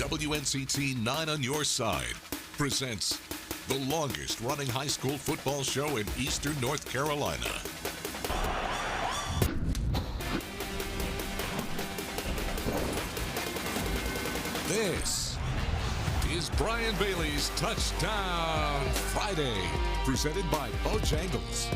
WNCT 9 on Your Side presents the longest running high school football show in Eastern North Carolina. This is Brian Bailey's Touchdown Friday, presented by Bojangles.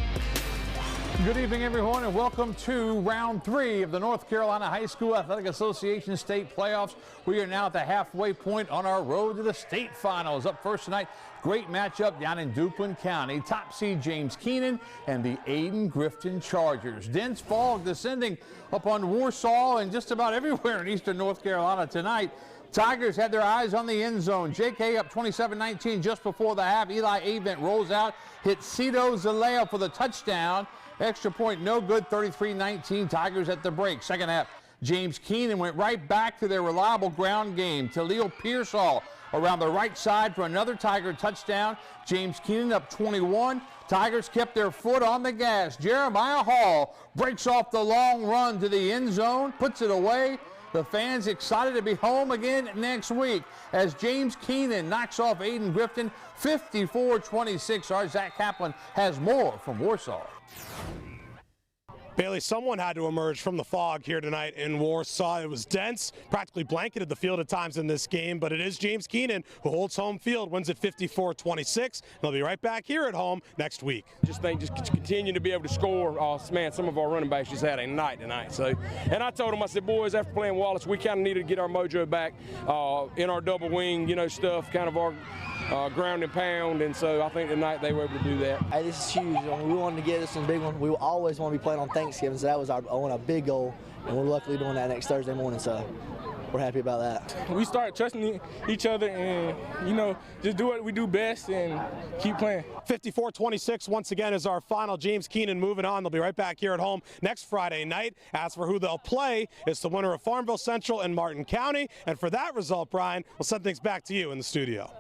Good evening, everyone, and welcome to round 3 of the North Carolina High School Athletic Association state playoffs. We are now at the halfway point on our road to the state finals. Up first tonight, great matchup down in Duplin County. Top seed James Kenan and the Ayden-Grifton Chargers. Dense fog descending upon Warsaw and just about everywhere in eastern North Carolina tonight. Tigers had their eyes on the end zone. JK up 27-19 just before the half. Eli Avent rolls out, hits Cito Zalea for the touchdown. Extra point no good, 33-19 Tigers at the break. Second half, James Kenan went right back to their reliable ground game. Talil Pearsall around the right side for another Tiger touchdown. James Kenan up 21. Tigers kept their foot on the gas. Jeremiah Hall breaks off the long run to the end zone, puts it away. The fans excited to be home again next week as James Kenan knocks off Ayden-Grifton 54-26. Our Zach Kaplan has more from Warsaw. Bailey, someone had to emerge from the fog here tonight in Warsaw. It was dense, practically blanketed the field at times in this game, but it is James Kenan who holds home field, wins at 54-26. They'll be right back here at home next week. Just continue to be able to score. Man, some of our running backs just had a night tonight. So, and I told them, I said, boys, after playing Wallace, we kind of needed to get our mojo back in our double wing, stuff, kind of our ground and pound, and so I think tonight they were able to do that. Hey, this is huge. We wanted to get this one big one. We always want to be playing on Thanksgiving, so that was our big goal, and we're luckily doing that next Thursday morning, so we're happy about that. We start trusting each other and, just do what we do best and keep playing. 54-26 once again is our final. James Kenan moving on. They'll be right back here at home next Friday night. As for who they'll play, it's the winner of Farmville Central and Martin County, and for that result, Brian, we'll send things back to you in the studio.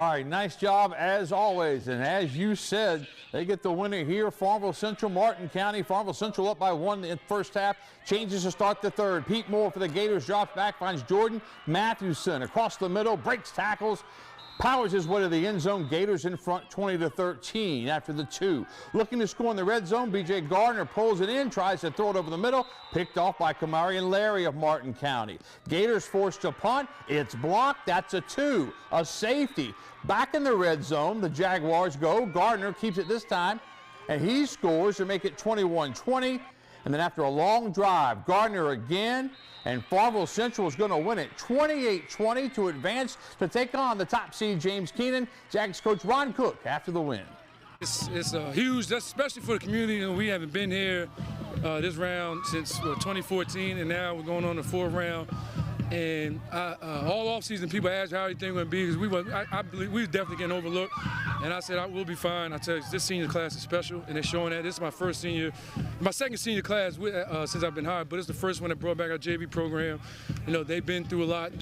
All right, nice job as always. And as you said, they get the winner here. Farmville Central, Martin County. Farmville Central up by 1 in the first half. Changes to start the third. Pete Moore for the Gators drops back, finds Jordan Mathewson across the middle, breaks tackles, powers his way to the end zone. Gators in front 20-13 after the 2. Looking to score in the red zone, B.J. Gardner pulls it in, tries to throw it over the middle, picked off by Kamari and Larry of Martin County. Gators forced to punt. It's blocked. That's a 2. A safety. Back in the red zone, the Jaguars go. Gardner keeps it this time, and he scores to make it 21-20. And then after a long drive, Gardner again, and Farmville Central is going to win it 28-20 to advance to take on the top seed James Kenan. Jags coach Ron Cook after the win. It's huge, that's especially for the community. We haven't been here this round since 2014, and now we're going on the 4th round. And all offseason, people ask how you think we're going to be, because I believe we were definitely getting overlooked. And I said, we'll be fine. I tell you, this senior class is special, and they're showing that. This is my second senior class since I've been hired, but it's the first one that brought back our JV program. They've been through a lot.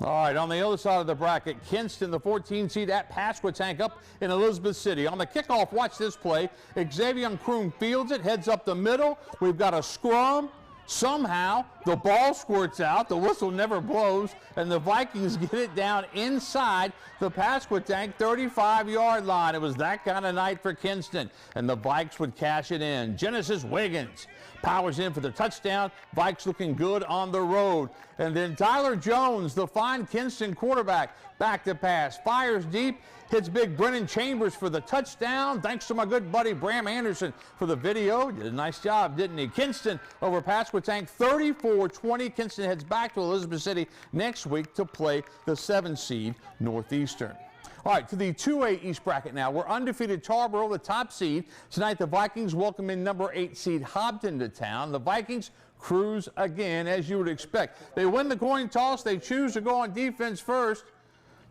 All right, on the other side of the bracket, Kinston, the 14 seed at Pasquotank up in Elizabeth City. On the kickoff, watch this play. Xavier Kroon fields it, heads up the middle. We've got a scrum. Somehow, the ball squirts out, the whistle never blows, and the Vikings get it down inside the Pasquotank 35-yard line. It was that kind of night for Kinston, and the Vikes would cash it in. Genesis Wiggins powers in for the touchdown. Vikes looking good on the road. And then Tyler Jones, the fine Kinston quarterback, back to pass, fires deep, hits big Brennan Chambers for the touchdown. Thanks to my good buddy Bram Anderson for the video. Did a nice job, didn't he? Kinston over Pasquotank 34-20. Kinston heads back to Elizabeth City next week to play the 7 seed Northeastern. All right, to the 2A East bracket now. We're undefeated Tarboro, the top seed. Tonight, the Vikings welcome in number 8 seed Hobden to town. The Vikings cruise again, as you would expect. They win the coin toss. They choose to go on defense first,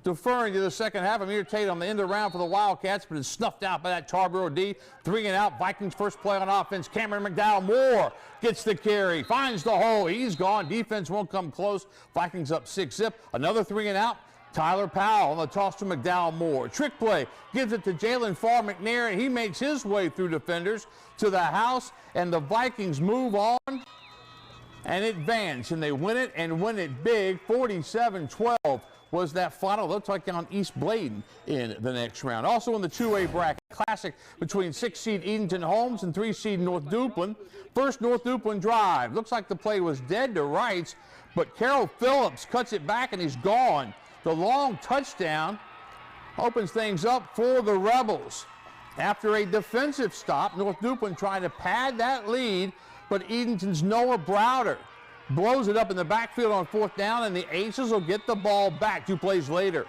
deferring to the second half. Amir Tate on the end of the round for the Wildcats, but is snuffed out by that Tarboro D. 3 and out. Vikings first play on offense. Cameron McDowell Moore gets the carry, finds the hole. He's gone. Defense won't come close. Vikings up 6-zip. Another 3 and out. Tyler Powell on the toss to McDowell Moore. Trick play, gives it to Jalen Farr McNair, and he makes his way through defenders to the house, and the Vikings move on and advance, and they win it and win it big. 47-12 was that final. They'll take on East Bladen in the next round. Also in the 2A bracket, classic between 6-seed Edenton Holmes and 3-seed North Duplin. First North Duplin drive. Looks like the play was dead to rights, but Carroll Phillips cuts it back and he's gone. The long touchdown opens things up for the Rebels. After a defensive stop, North Duplin trying to pad that lead, but Edenton's Noah Browder blows it up in the backfield on 4th down, and the Aces will get the ball back 2 plays later.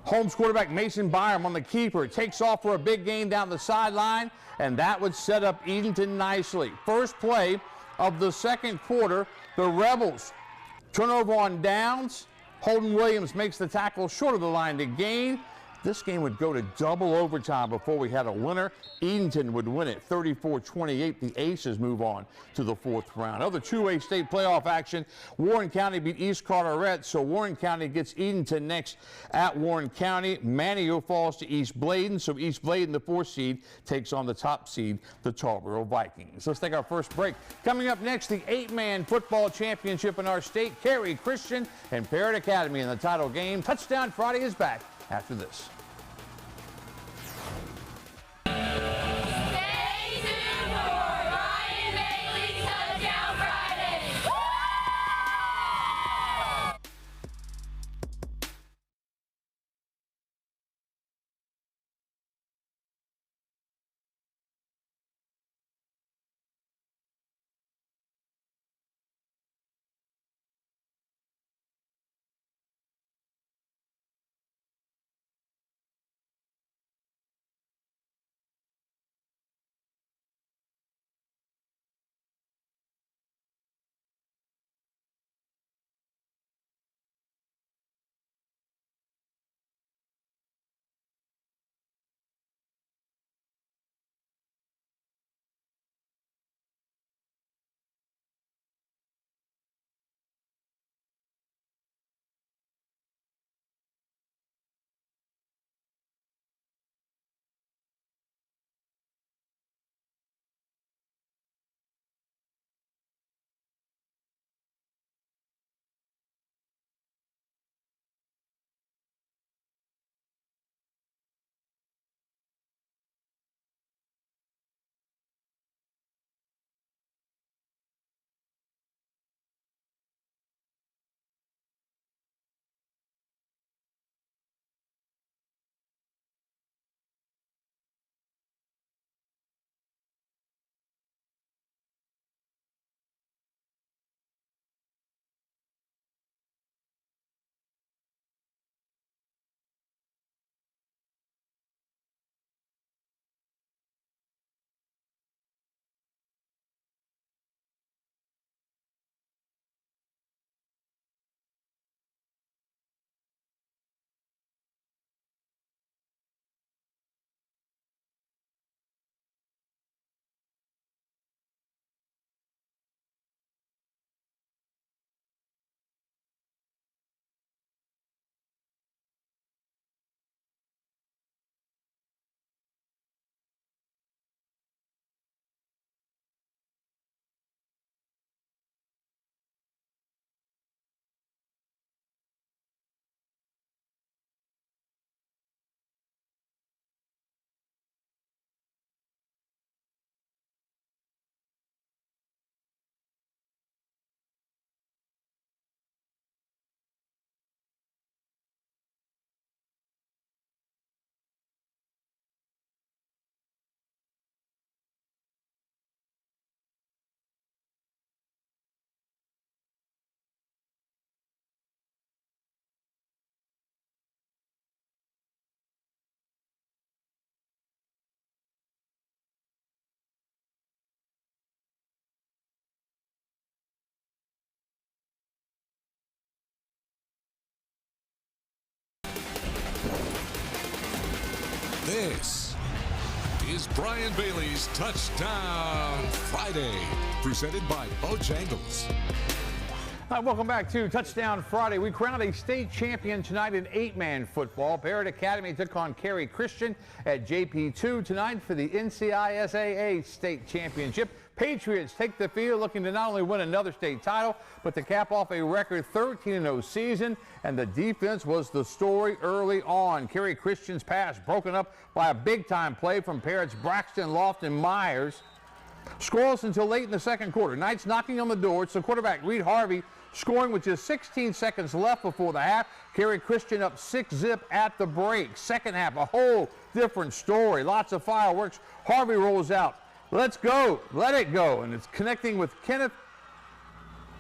Holmes quarterback Mason Byram on the keeper takes off for a big gain down the sideline, and that would set up Edenton nicely. First play of the second quarter, the Rebels turnover on downs. Holden Williams makes the tackle short of the line to gain. This game would go to double overtime before we had a winner. Edenton would win it 34-28. The Aces move on to the 4th round. Other 2A state playoff action, Warren County beat East Carteret, so Warren County gets Edenton next at Warren County. Manio falls to East Bladen, so East Bladen, the 4th seed, takes on the top seed, the Tarboro Vikings. Let's take our first break. Coming up next, the 8-man football championship in our state. Cary Christian and Parrott Academy in the title game. Touchdown Friday is back after this. This is Brian Bailey's Touchdown Friday, presented by Bojangles. Hi, welcome back to Touchdown Friday. We crowned a state champion tonight in 8-man football. Parrott Academy took on Cary Christian at JP2 tonight for the NCISAA state championship. Patriots take the field looking to not only win another state title, but to cap off a record 13-0 season. And the defense was the story early on. Kerry Christian's pass broken up by a big-time play from Parrott's Braxton Lofton Myers. Scoreless until late in the second quarter. Knights knocking on the door. It's the quarterback, Reed Harvey, scoring with just 16 seconds left before the half. Kerry Christian up 6-zip at the break. Second half, a whole different story. Lots of fireworks. Harvey rolls out. Let's go. Let it go. And it's connecting with Kenneth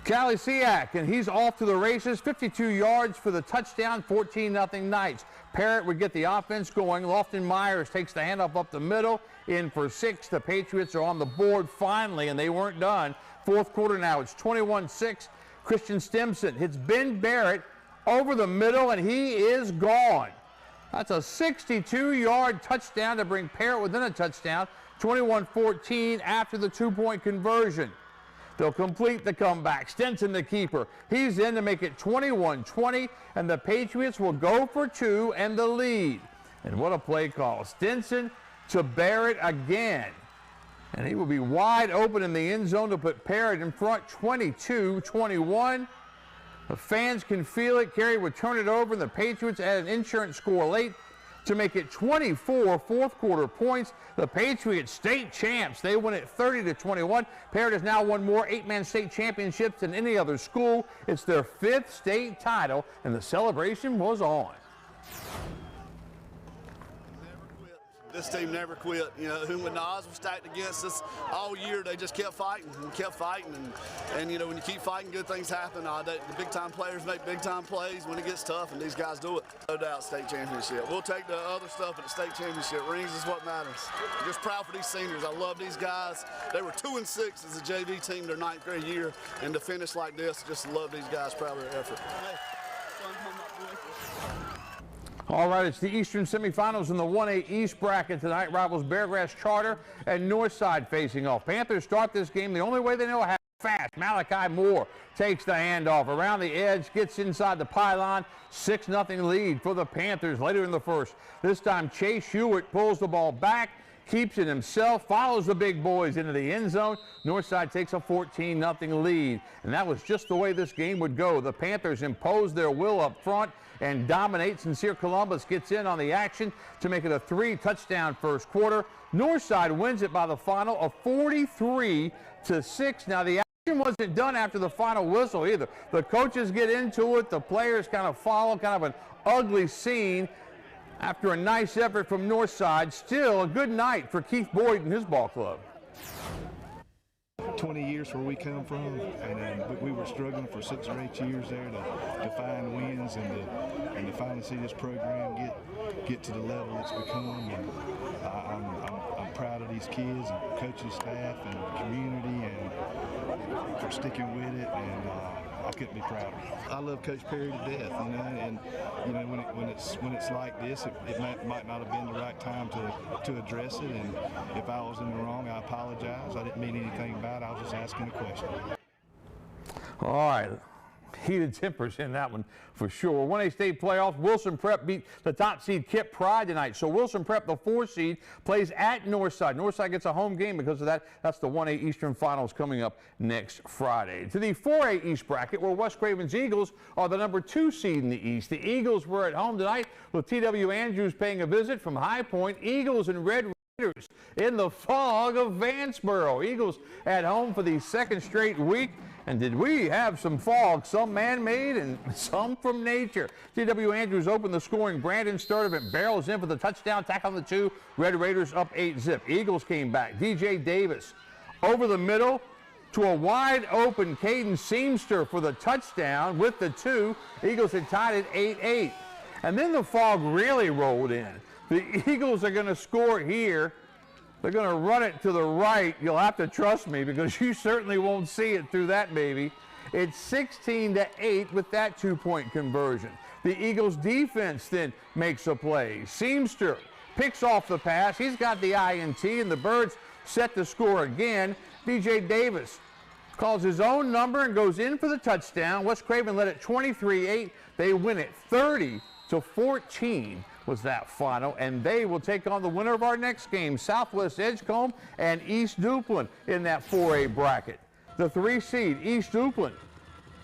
Kalisiak, and he's off to the races. 52 yards for the touchdown, 14-0 Knights. Parrott would get the offense going. Lofton Myers takes the handoff up the middle, in for 6. The Patriots are on the board finally, and they weren't done. Fourth quarter now, it's 21-6. Christian Stimson hits Ben Barrett over the middle, and he is gone. That's a 62-yard touchdown to bring Parrott within a touchdown. 21-14 after the 2-point conversion. They'll complete the comeback. Stinson, the keeper. He's in to make it 21-20, and the Patriots will go for 2 and the lead. And what a play call. Stinson to Barrett again. And he will be wide open in the end zone to put Parrott in front, 22-21. The fans can feel it. Kerry would turn it over, and the Patriots add an insurance score late to make it 24 fourth quarter points. The Patriots state champs. They win it 30-21. Parrott has now won more 8-man state championships than any other school. It's their 5th state title, and the celebration was on. This team never quit. You know, when the odds were stacked against us all year, they just kept fighting and kept fighting. And you know, when you keep fighting, good things happen. The big-time players make big-time plays when it gets tough, and these guys do it. No doubt, state championship. We'll take the other stuff at the state championship. Rings is what matters. I'm just proud for these seniors. I love these guys. They were 2-6 as a JV team their 9th grade year, and to finish like this, just love these guys. Proud of their effort. All right, it's the Eastern semifinals in the 1A East bracket tonight. Rivals Beargrass Charter and Northside facing off. Panthers start this game the only way they know how. Fast. Malachi Moore takes the handoff around the edge, gets inside the pylon. 6-0 lead for the Panthers later in the first. This time Chase Hewitt pulls the ball back, keeps it himself, follows the big boys into the end zone. Northside takes a 14-0 lead. And that was just the way this game would go. The Panthers impose their will up front and dominate. Sincere Columbus gets in on the action to make it a 3-touchdown first quarter. Northside wins it by the final of 43-6. Now the action wasn't done after the final whistle either. The coaches get into it. The players kind of follow, kind of an ugly scene after a nice effort from Northside. Still a good night for Keith Boyd and his ball club. 20 years where we come from, and we were struggling for 6 or 8 years there to find wins and to finally see this program get to the level it's become. And I'm proud of these kids and coaching staff and the community and for sticking with it, and I couldn't be prouder. I love Coach Perry to death, you know, and you know when it's like this, it might not have been the right time to address it, and if I was in the wrong, I apologize. I didn't mean anything bad. I was just asking a question. All right. Heated tempers in that one for sure. 1A state playoffs. Wilson Prep beat the top seed Kip Pride tonight. So Wilson Prep, the 4 seed, plays at Northside. Northside gets a home game because of that. That's the 1A Eastern Finals coming up next Friday. To the 4A East bracket, where West Craven's Eagles are the number 2 seed in the East. The Eagles were at home tonight with T.W. Andrews paying a visit from High Point. Eagles and Red Raiders in the fog of Vanceboro. Eagles at home for the 2nd straight week. And did we have some fog, some man-made and some from nature. T.W. Andrews opened the scoring. Brandon Sturdivant barrels in for the touchdown, tackle on the 2. Red Raiders up 8-zip. Eagles came back. DJ Davis over the middle to a wide open Caden Seamster for the touchdown with the 2. Eagles had tied it 8-8. And then the fog really rolled in. The Eagles are going to score here. They're going to run it to the right. You'll have to trust me because you certainly won't see it through that baby. It's 16-8 with that 2-point conversion. The Eagles defense then makes a play. Seamster picks off the pass. He's got the INT, and the Birds set the score again. DJ Davis calls his own number and goes in for the touchdown. West Craven led it 23-8. They win it 30-14 was that final, and they will take on the winner of our next game, Southwest Edgecombe and East Duplin in that 4A bracket. The 3 seed, East Duplin,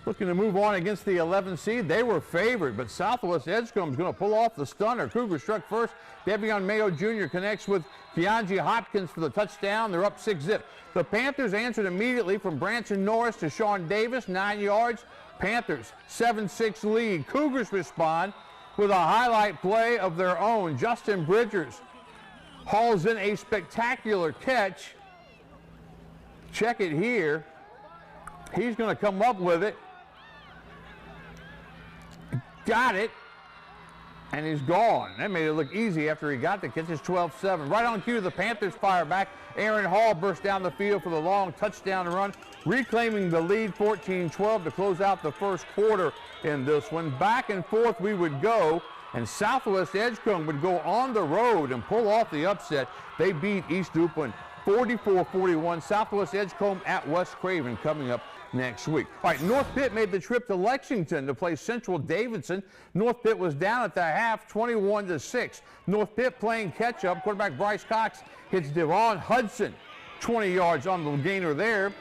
looking to move on against the 11 seed. They were favored, but Southwest Edgecombe is going to pull off the stunner. Cougars struck first. Devion Mayo Jr. connects with Keonji Hopkins for the touchdown. They're up 6-zip. The Panthers answered immediately from Branson Norris to Sean Davis, 9 yards. Panthers, 7-6 lead. Cougars respond with a highlight play of their own. Justin Bridgers hauls in a spectacular catch. Check it here. He's going to come up with it. Got it. And he's gone. That made it look easy after he got the catch. It's 12-7. Right on cue, the Panthers fire back. Aaron Hall burst down the field for the long touchdown run, reclaiming the lead 14-12 to close out the first quarter in this one. Back and forth we would go, and Southwest Edgecombe would go on the road and pull off the upset. They beat East Duplin 44-41. Southwest Edgecombe at West Craven coming up next week. All right, North Pitt made the trip to Lexington to play Central Davidson. North Pitt was down at the half, 21-6. North Pitt playing catch-up. Quarterback Bryce Cox hits Devon Hudson, 20 yards on the gainer there.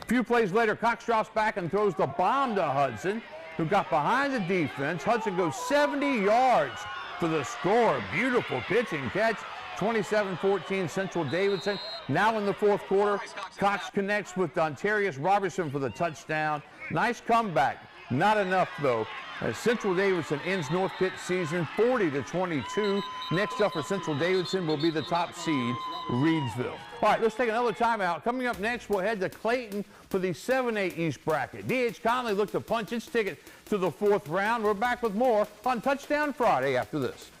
A few plays later, Cox drops back and throws the bomb to Hudson, who got behind the defense. Hudson goes 70 yards for the score. Beautiful pitch and catch. 27-14 Central Davidson. Now in the fourth quarter, Cox connects with Dontarius Robertson for the touchdown. Nice comeback. Not enough, though, as Central Davidson ends North Pitt season 40-22. Next up for Central Davidson will be the top seed, Reedsville. All right, let's take another timeout. Coming up next, we'll head to Clayton for the 7A East bracket. D.H. Conley looked to punch its ticket to the fourth round. We're back with more on Touchdown Friday after this.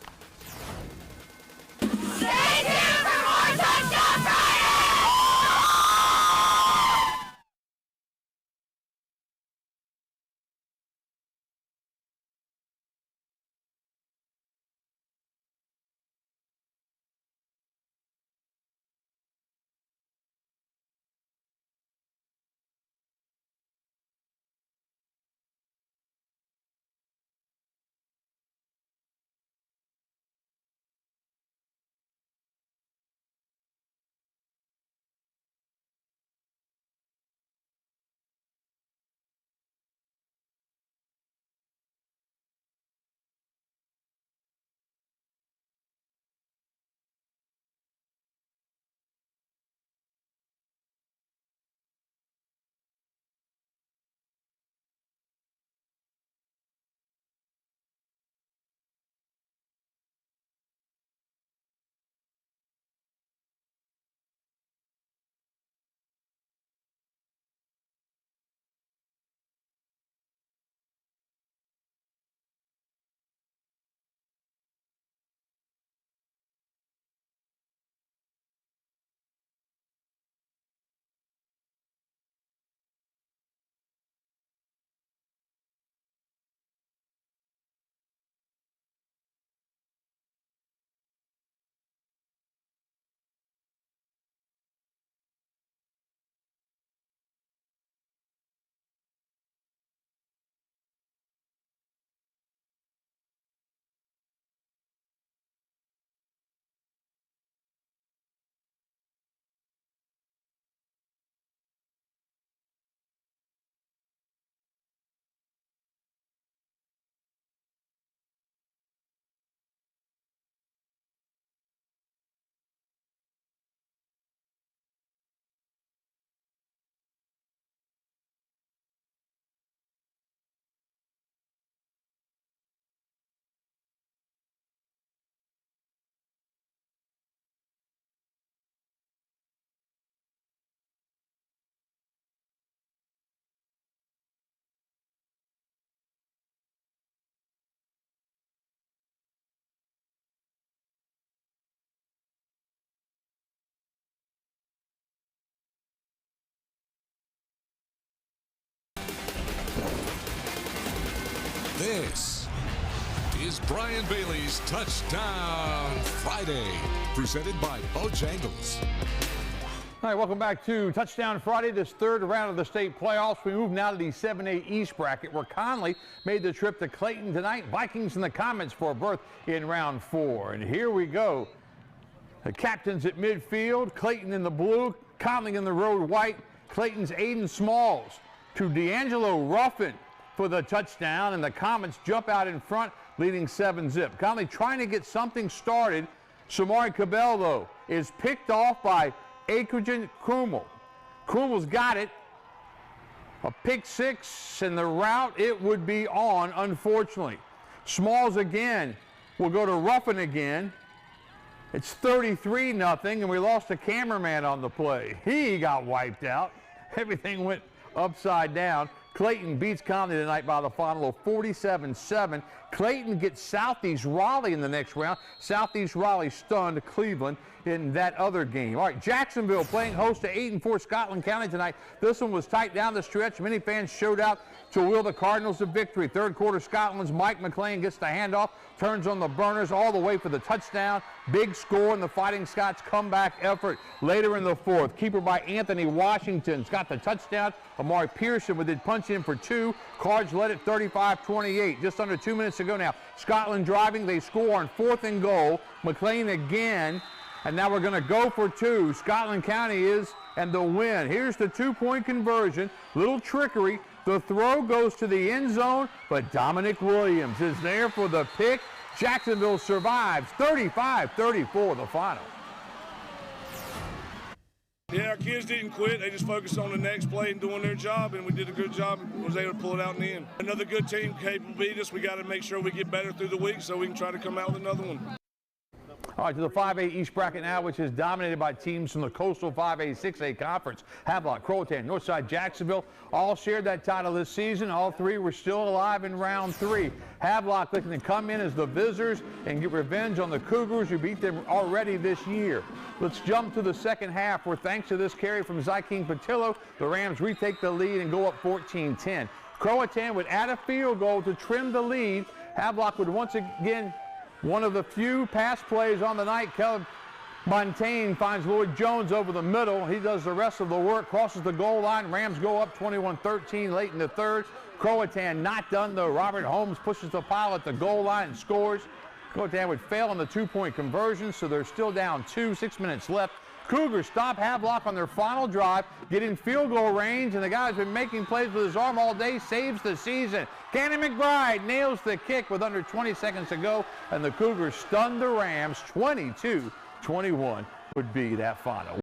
Stay tuned for more Touchdown Friday! This is Brian Bailey's Touchdown Friday, presented by Bojangles. All right, welcome back to Touchdown Friday, this third round of the state playoffs. We move now to the 7A East bracket, where Conley made the trip to Clayton tonight. Vikings in the comments for a berth in round 4. And here we go. The captains at midfield, Clayton in the blue, Conley in the road white. Clayton's Aiden Smalls to D'Angelo Ruffin for the touchdown, and the Comets jump out in front, leading 7-zip. Conley trying to get something started. Samari Cabell, though, is picked off by Akrijan Krumel. Krumel's got it. A pick six, and the route it would be on, unfortunately. Smalls again will go to Ruffin again. It's 33-0, and we lost a cameraman on the play. He got wiped out. Everything went upside down. Clayton beats Conley tonight by the final of 47-7. Clayton gets Southeast Raleigh in the next round. Southeast Raleigh stunned Cleveland in that other game. All right, Jacksonville playing host to 8-4 Scotland County tonight. This one was tight down the stretch. Many fans showed out to will the Cardinals to victory. Third quarter, Scotland's Mike McLean gets the handoff, turns on the burners all the way for the touchdown. Big score in the Fighting Scots comeback effort later in the fourth. Keeper by Anthony Washington's got the touchdown. Amari Pearson did punch in for 2. Cards led at 35-28. Just under 2 minutes to go now. Scotland driving. They score on 4th and goal. McLean again. And now we're going to go for 2. Scotland County is, and the win. Here's the 2-point conversion. Little trickery. The throw goes to the end zone, but Dominic Williams is there for the pick. Jacksonville survives 35-34 the final. Yeah, our kids didn't quit. They just focused on the next play and doing their job, and we did a good job and was able to pull it out in the end. Another good team capable beat us. We got to make sure we get better through the week so we can try to come out with another one. All right, to the 5A East bracket now, which is dominated by teams from the Coastal 5A 6A Conference. Havelock, Croatan, Northside, Jacksonville all shared that title this season. All three were still alive in round 3. Havelock looking to come in as the visitors and get revenge on the Cougars, who beat them already this year. Let's jump to the second half, where thanks to this carry from Zyking Patillo, the Rams retake the lead and go up 14-10. Croatan would add a field goal to trim the lead. Havelock would once again one of the few pass plays on the night. Caleb Montaigne finds Lloyd Jones over the middle. He does the rest of the work, crosses the goal line. Rams go up 21-13 late in the third. Croatan not done though. Robert Holmes pushes the pile at the goal line and scores. Croatan would fail on the 2-point conversion, so they're still down 2, 6 minutes left. Cougars stop Havelock on their final drive, get in field goal range, and the guy's been making plays with his arm all day, saves the season. Cannon McBride nails the kick with under 20 seconds to go, and the Cougars stun the Rams. 22-21 would be that final.